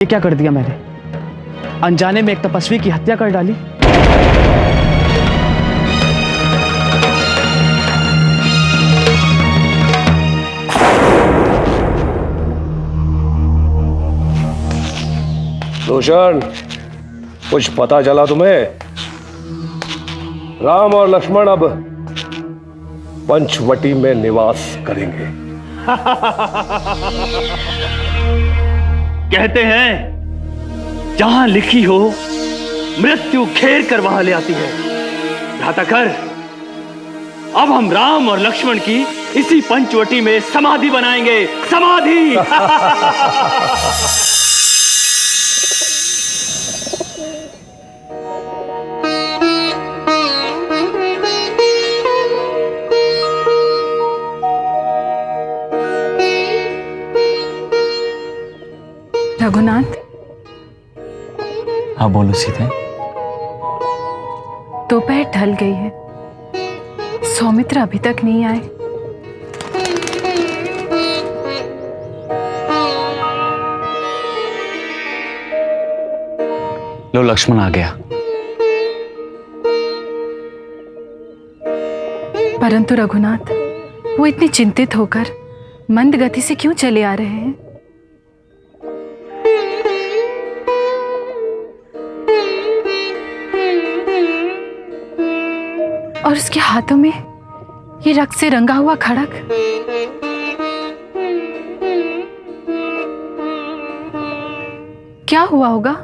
ये क्या कर दिया मैंने? अनजाने में एक तपस्वी की हत्या कर डाली। रोशन, कुछ पता चला तुम्हें? राम और लक्ष्मण अब पंचवटी में निवास करेंगे। कहते हैं जहां लिखी हो मृत्यु घेर कर वहां ले आती है। घाताकर, अब हम राम और लक्ष्मण की इसी पंचवटी में समाधि बनाएंगे। समाधि। रघुनाथ। हाँ बोलो सीते। दोपहर ढल गई है, सौमित्र अभी तक नहीं आए। लो लक्ष्मण आ गया। परंतु रघुनाथ, वो इतने चिंतित होकर मंद गति से क्यों चले आ रहे हैं? और उसके हाथों में ये रक्त से रंगा हुआ खड़ग। क्या हुआ होगा?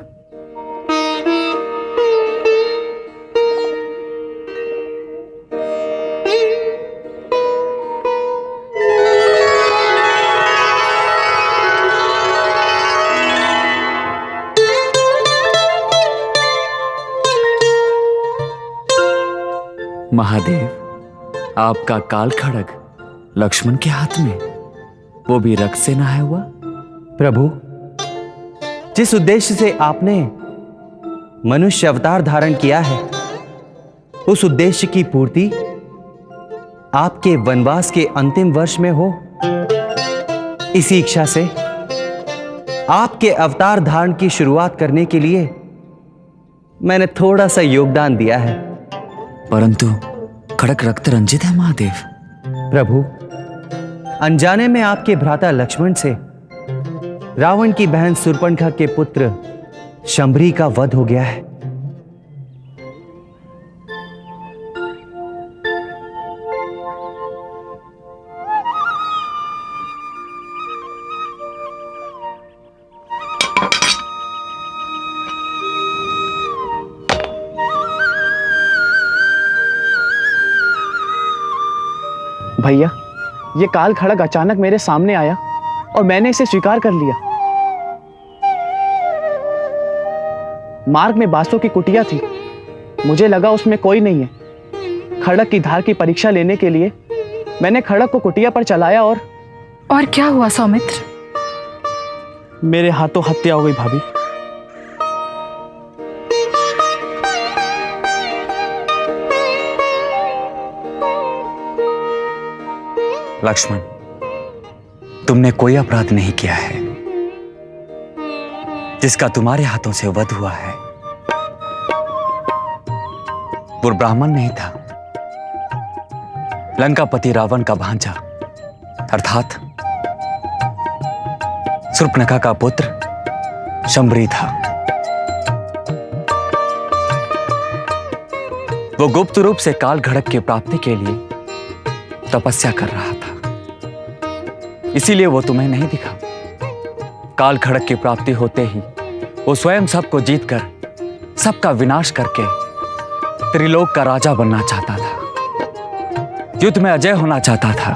महादेव, आपका काल खड़ग लक्ष्मण के हाथ में, वो भी रक्त से नहाया हुआ। प्रभु, जिस उद्देश्य से आपने मनुष्य अवतार धारण किया है, उस उद्देश्य की पूर्ति आपके वनवास के अंतिम वर्ष में हो, इसी इच्छा से आपके अवतार धारण की शुरुआत करने के लिए मैंने थोड़ा सा योगदान दिया है। परंतु खड़ग रक्त रंजित है महादेव। प्रभु, अनजाने में आपके भ्राता लक्ष्मण से रावण की बहन शूर्पणखा के पुत्र शंभरी का वध हो गया है। भैया, ये काल खड़ग अचानक मेरे सामने आया और मैंने इसे स्वीकार कर लिया। मार्ग में बांसों की कुटिया थी, मुझे लगा उसमें कोई नहीं है। खड़ग की धार की परीक्षा लेने के लिए मैंने खड़ग को कुटिया पर चलाया और क्या हुआ सौमित्र? मेरे हाथों हत्या हो गई भाभी। लक्ष्मण, तुमने कोई अपराध नहीं किया है जिसका तुम्हारे हाथों से वध हुआ है। वो ब्राह्मण नहीं था, लंकापति रावण का भांजा अर्थात शूर्पणखा का पुत्र शंभरी था। वो गुप्त रूप से काल खड़ग की प्राप्ति के लिए तपस्या कर रहा था, इसीलिए वो तुम्हें नहीं दिखा। काल खड़ग की प्राप्ति होते ही वो स्वयं सबको जीतकर सबका विनाश करके त्रिलोक का राजा बनना चाहता था, युद्ध में अजय होना चाहता था।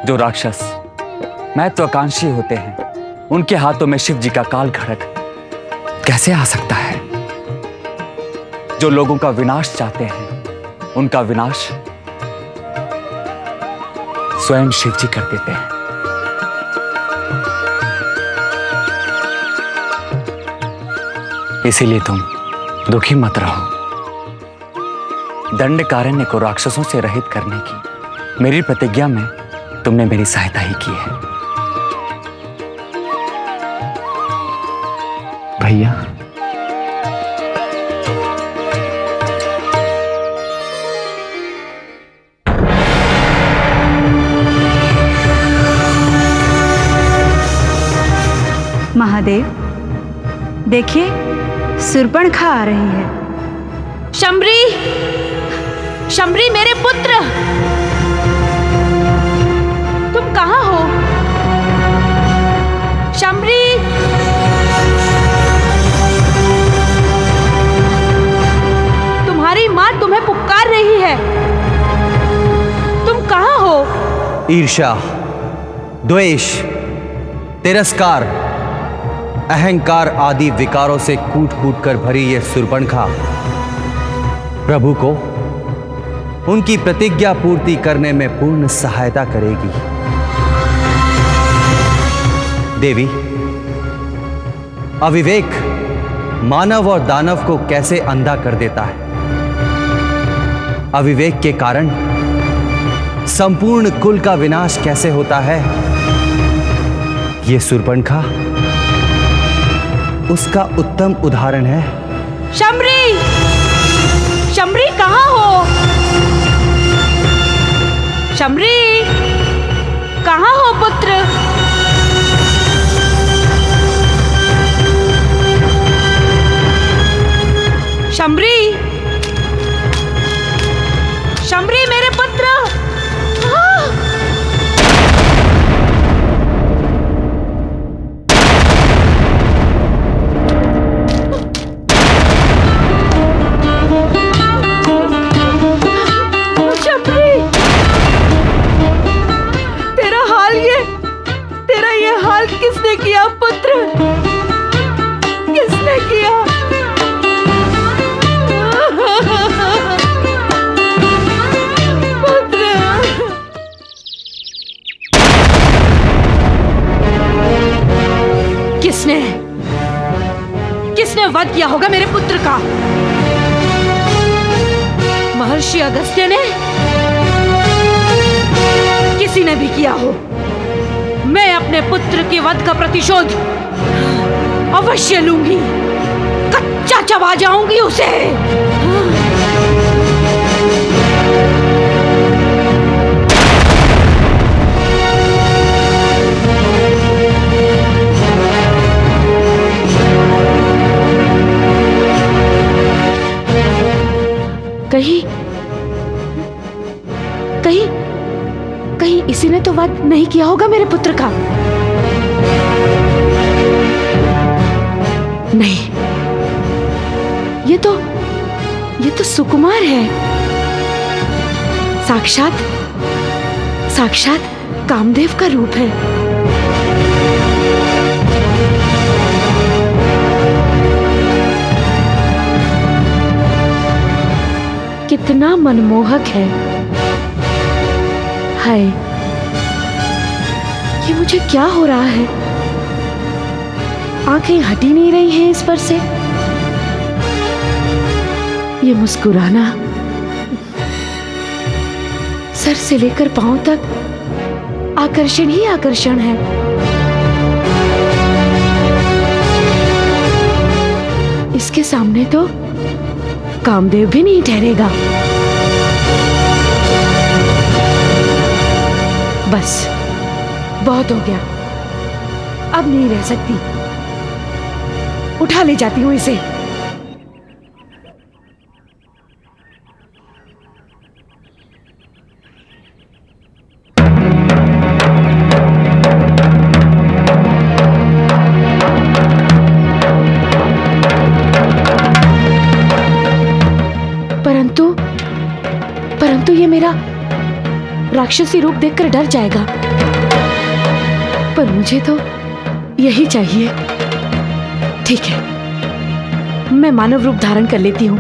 जो राक्षस महत्वाकांक्षी होते हैं, उनके हाथों में शिव जी का काल खड़ग कैसे आ सकता है? जो लोगों का विनाश चाहते हैं, उनका विनाश स्वयं शिव जी कर देते हैं। इसीलिए तुम दुखी मत रहो। दंडकारण्य को राक्षसों से रहित करने की मेरी प्रतिज्ञा में तुमने मेरी सहायता ही की है। भैया, महादेव, देखिए सुर्पणखा आ रही है। शंबरी, शंबरी मेरे पुत्र, तुम कहाँ हो? शंबरी, तुम्हारी माँ तुम्हें पुकार रही है। तुम कहाँ हो? ईर्ष्या, द्वेष, तिरस्कार, अहंकार आदि विकारों से कूट कूट कर भरी यह सुर्पणखा प्रभु को उनकी प्रतिज्ञा पूर्ति करने में पूर्ण सहायता करेगी। देवी, अविवेक मानव और दानव को कैसे अंधा कर देता है। अविवेक के कारण संपूर्ण कुल का विनाश कैसे होता है, यह सुर्पणखा उसका उत्तम उदाहरण है। शंबरी, शंबरी कहाँ हो? शंबरी, कहाँ हो पुत्र? शंबरी, शंबरी मेरे पुत्र। किसने किया पुत्र? किसने किया? पुत्र, किसने किसने वध किया होगा मेरे पुत्र का? महर्षि अगस्त्य ने? किसी ने भी किया हो, मैं अपने पुत्र के वध का प्रतिशोध अवश्य लूंगी। कच्चा चबा जाऊंगी उसे। कहीं कहीं कहीं इसी ने तो वध नहीं किया होगा मेरे पुत्र का। नहीं, ये तो सुकुमार है। साक्षात कामदेव का रूप है। कितना मनमोहक है। हाय, ये मुझे क्या हो रहा है? आंखें हट ही नहीं रही हैं इस पर से। ये मुस्कुराना सर से लेकर पांव तक आकर्षण ही आकर्षण है। इसके सामने तो कामदेव भी नहीं ठहरेगा। बस बहुत हो गया, अब नहीं रह सकती। उठा ले जाती हूं इसे। परंतु ये मेरा राक्षसी रूप देखकर डर जाएगा। पर मुझे तो यही चाहिए। ठीक है, मैं मानव रूप धारण कर लेती हूँ।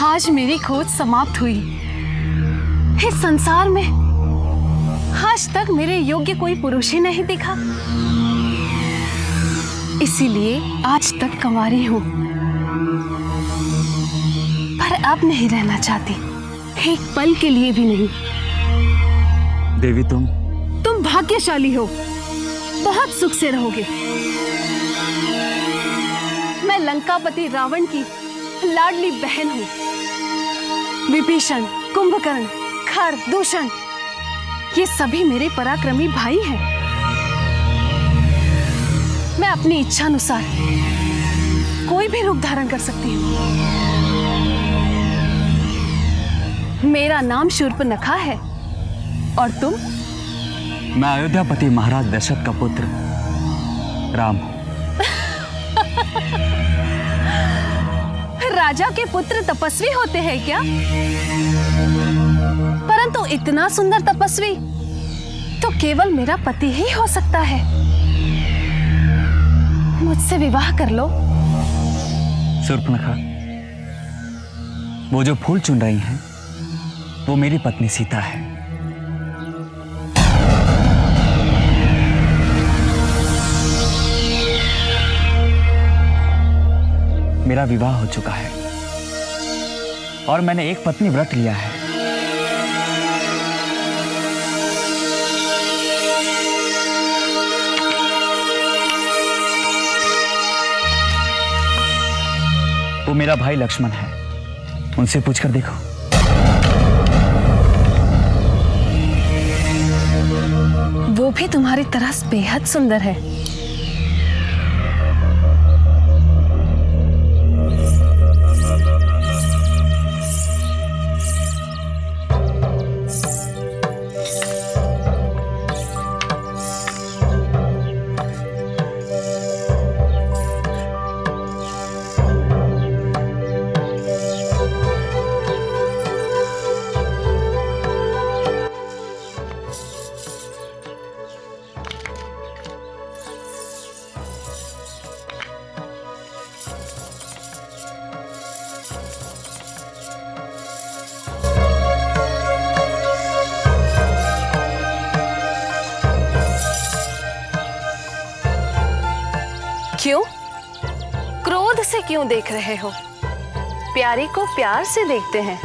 आज मेरी खोज समाप्त हुई। इस संसार में आज तक मेरे योग्य कोई पुरुष ही नहीं दिखा, इसीलिए आज तक कंवारी हूँ। अब नहीं रहना चाहती, एक पल के लिए भी नहीं। देवी तुम भाग्यशाली हो, बहुत सुख से रहोगे। मैं लंकापति रावण की लाडली बहन हूं। विभीषण, कुंभकर्ण, खर, दूषण, ये सभी मेरे पराक्रमी भाई हैं। मैं अपनी इच्छा अनुसार कोई भी रूप धारण कर सकती हूँ। मेरा नाम शूर्पनखा है। और तुम? मैं अयोध्यापति महाराज दशरथ का पुत्र राम हूं। राजा के पुत्र तपस्वी होते हैं क्या? परंतु इतना सुंदर तपस्वी तो केवल मेरा पति ही हो सकता है। मुझसे विवाह कर लो। शूर्पनखा, वो जो फूल चुन रही हैं, वो मेरी पत्नी सीता है। मेरा विवाह हो चुका है और मैंने एक पत्नी व्रत लिया है। वो मेरा भाई लक्ष्मण है, उनसे पूछकर देखो। वो भी तुम्हारी तरह बेहद सुंदर है। क्यों? क्रोध से क्यों देख रहे हो? प्यारी को प्यार से देखते हैं।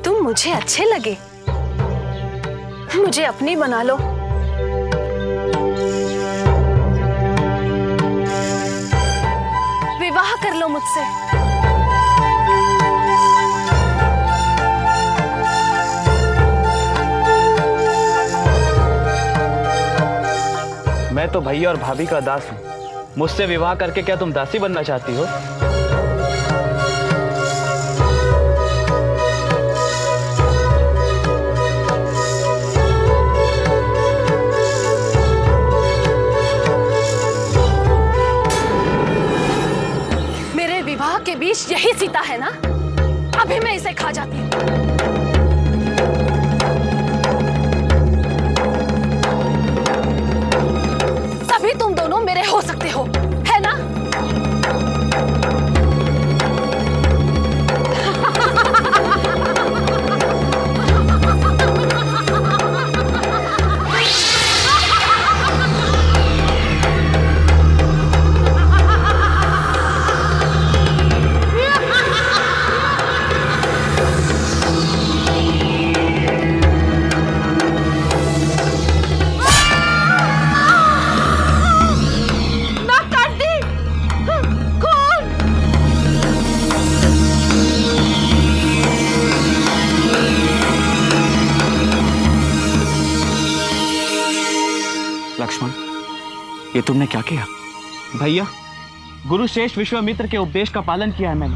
तुम मुझे अच्छे लगे, मुझे अपनी बना लो। विवाह कर लो मुझसे। मैं तो भैया और भाभी का दास हूँ। मुझसे विवाह करके क्या तुम दासी बनना चाहती हो? मेरे विवाह के बीच यही सीता है ना? अभी मैं इसे खा जाती हूँ। तुम दोनों मेरे हो सकते हो, है ना? लक्ष्मण, ये तुमने क्या किया? भैया, गुरु श्रेष्ठ विश्वामित्र के उपदेश का पालन किया है मैंने।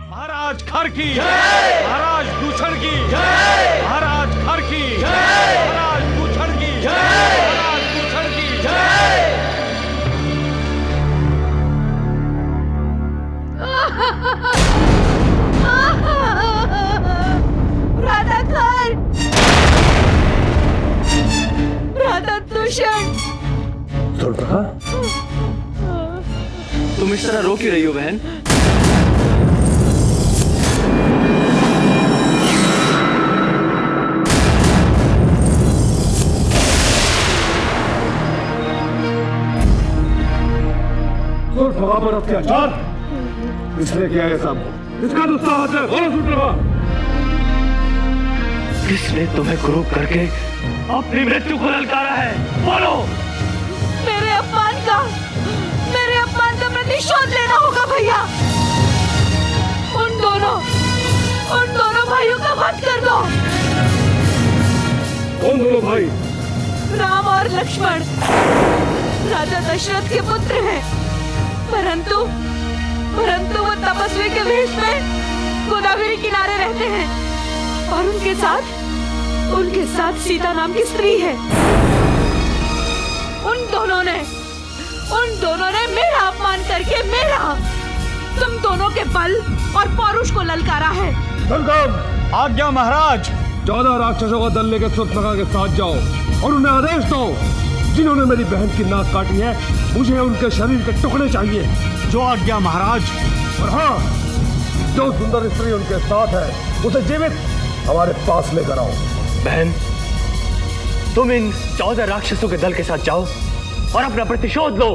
महाराज खर की जय, महाराज दूषण की जय, महाराज खर की जय, महाराज दूषण की जय, महाराज दूषण की जय। तुम इस तरह रो क्यों रही हो बहन? भगा पर अत्याचार किसने किया ये सब? इसका तो साहस है, बोलो सुन। किसने तुम्हें क्रूप करके अपनी मृत्यु को ललकारा है? बोलो। मेरे अपमान का प्रतिशोध लेना होगा भैया। उन दोनों भाइयों का वध कर दो। कौन दोनों भाई? राम और लक्ष्मण राजा दशरथ के पुत्र हैं, परंतु वो तपस्वी के वेश में गोदावरी किनारे रहते हैं और उनके साथ सीता नाम की स्त्री है। उन दोनों ने मेरा अपमान करके तुम दोनों के बल और पौरुष को ललकारा है। आज्ञा महाराज। 14 राक्षसों का दल लेकर शूर्पणखा के साथ जाओ और उन्हें आदेश दो, जिन्होंने मेरी बहन की नाक काटी है मुझे उनके शरीर के टुकड़े चाहिए। जो आज्ञा महाराज। और हाँ, जो सुंदर स्त्री उनके साथ है उसे जीवित हमारे पास लेकर आओ। बहन, तुम इन 14 राक्षसों के दल के साथ जाओ और अपना प्रतिशोध लो।